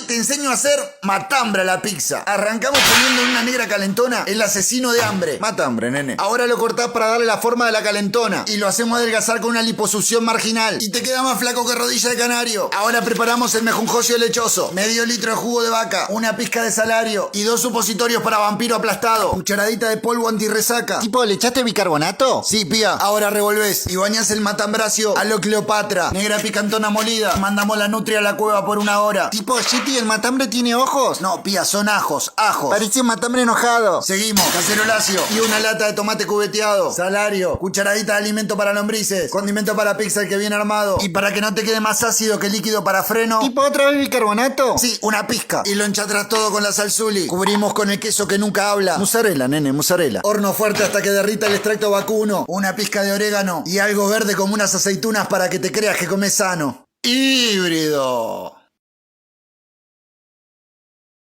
te enseño a hacer matambre a la pizza. Arrancamos poniendo en una negra calentona el asesino de hambre. Matambre, nene. Ahora lo cortás para darle la forma de la calentona. Y lo hacemos adelgazar con una liposucción marginal. Y te queda más flaco que rodilla de canario. Ahora preparamos el mejunjocio lechoso. Medio litro de jugo de vaca. Una pizca de salario. Y 2 supositorios para vampiro aplastado. Cucharadita de polvo antirresaca. ¿Tipo, le echaste bicarbonato? Sí, pía. Ahora revolvés. Y bañás el matambracio a lo Cleopatra. Negra picantona molida. Mandamos la nutria a la cueva por 1 hora. Tipo, Shitty, ¿el matambre tiene ojos? No, pía, son ajos. Parece un matambre enojado. Seguimos. Cacerolacio. Y una lata de tomate cubeteado. Salario. Cucharadita de alimento para lombrices. Condimento para pizza el que viene armado. Y para que no te quede más ácido que líquido para freno. ¿Tipo, otra vez bicarbonato? Sí, una pizca. Y lo enchatras todo con la salsuli. Cubrimos con el queso que nunca habla. Mozzarella, nene, mozzarella. Horno fuerte hasta que derrita el extracto vacuno. Una pizca de orégano. Y algo verde como unas aceitunas para que te creas que comes sano. Híbrido.